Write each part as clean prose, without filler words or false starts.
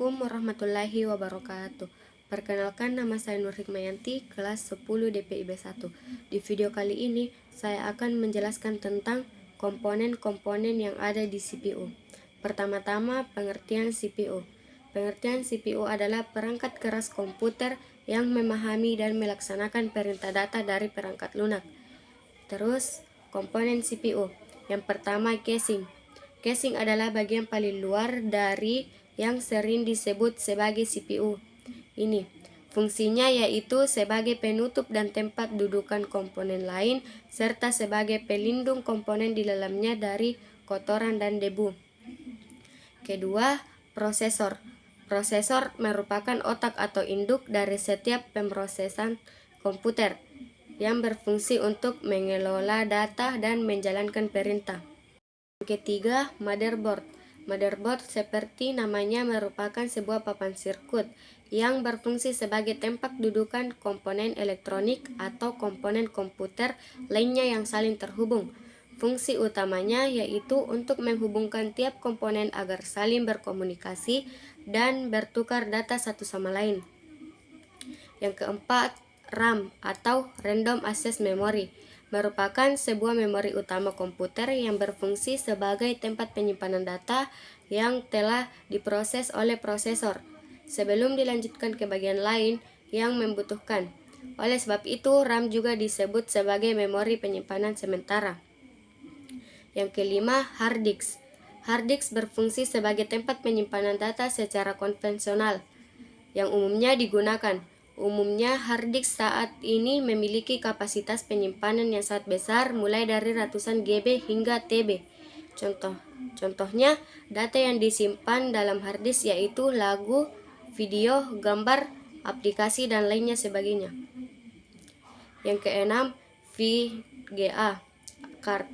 Assalamualaikum warahmatullahi wabarakatuh. Perkenalkan, nama saya Nur Hikmayanti, kelas 10 DPIB 1. Di video kali ini, saya akan menjelaskan tentang komponen-komponen yang ada di CPU. Pertama-tama, pengertian CPU. Pengertian CPU adalah perangkat keras komputer yang memahami dan melaksanakan perintah data dari perangkat lunak. Terus, komponen CPU. Yang pertama, casing. Casing adalah bagian paling luar dari yang sering disebut sebagai CPU. Ini fungsinya yaitu sebagai penutup dan tempat dudukan komponen lain, serta sebagai pelindung komponen di dalamnya dari kotoran dan debu. Kedua, prosesor. Prosesor merupakan otak atau induk dari setiap pemrosesan komputer yang berfungsi untuk mengelola data dan menjalankan perintah. Ketiga, motherboard. Motherboard seperti namanya merupakan sebuah papan sirkuit yang berfungsi sebagai tempat dudukan komponen elektronik atau komponen komputer lainnya yang saling terhubung. Fungsi utamanya yaitu untuk menghubungkan tiap komponen agar saling berkomunikasi dan bertukar data satu sama lain. Yang keempat, RAM atau Random Access Memory merupakan sebuah memori utama komputer yang berfungsi sebagai tempat penyimpanan data yang telah diproses oleh prosesor sebelum dilanjutkan ke bagian lain yang membutuhkan. Oleh sebab itu, RAM juga disebut sebagai memori penyimpanan sementara. Yang kelima, hard disk. Hard disk berfungsi sebagai tempat penyimpanan data secara konvensional yang umumnya digunakan. Umumnya, hard disk saat ini memiliki kapasitas penyimpanan yang sangat besar, mulai dari ratusan GB hingga TB. Contohnya, data yang disimpan dalam hard disk yaitu lagu, video, gambar, aplikasi, dan lainnya sebagainya. Yang keenam, VGA card.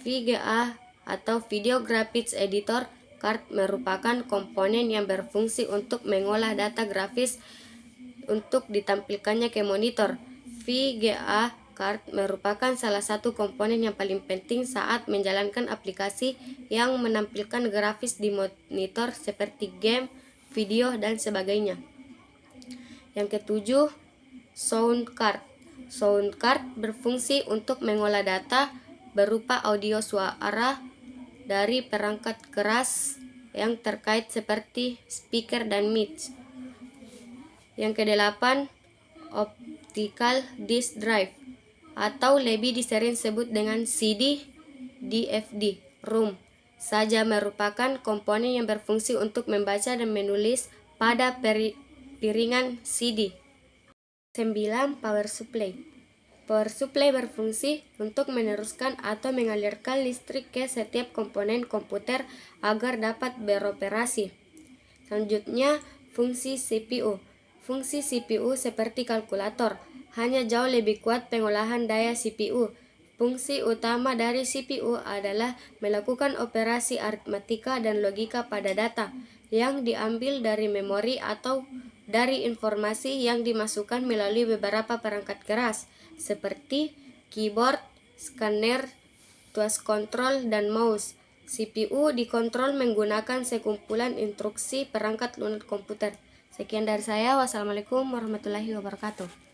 VGA atau Video Graphics Editor Card merupakan komponen yang berfungsi untuk mengolah data grafis untuk ditampilkannya ke monitor. VGA card merupakan salah satu komponen yang paling penting saat menjalankan aplikasi yang menampilkan grafis di monitor seperti game, video, dan sebagainya. Yang ketujuh, sound card. Sound card berfungsi untuk mengolah data berupa audio suara dari perangkat keras yang terkait seperti speaker dan mic. Yang kedelapan, optical disk drive atau lebih disering sebut dengan CD, DVD, ROM saja merupakan komponen yang berfungsi untuk membaca dan menulis pada piringan CD. 9. Power supply. Power supply berfungsi untuk meneruskan atau mengalirkan listrik ke setiap komponen komputer agar dapat beroperasi. Selanjutnya, fungsi CPU. Fungsi CPU seperti kalkulator, hanya jauh lebih kuat pengolahan daya CPU. Fungsi utama dari CPU adalah melakukan operasi aritmatika dan logika pada data yang diambil dari memori atau dari informasi yang dimasukkan melalui beberapa perangkat keras seperti keyboard, scanner, tuas kontrol, dan mouse. CPU dikontrol menggunakan sekumpulan instruksi perangkat lunak komputer. Sekian dari saya. Wassalamualaikum warahmatullahi wabarakatuh.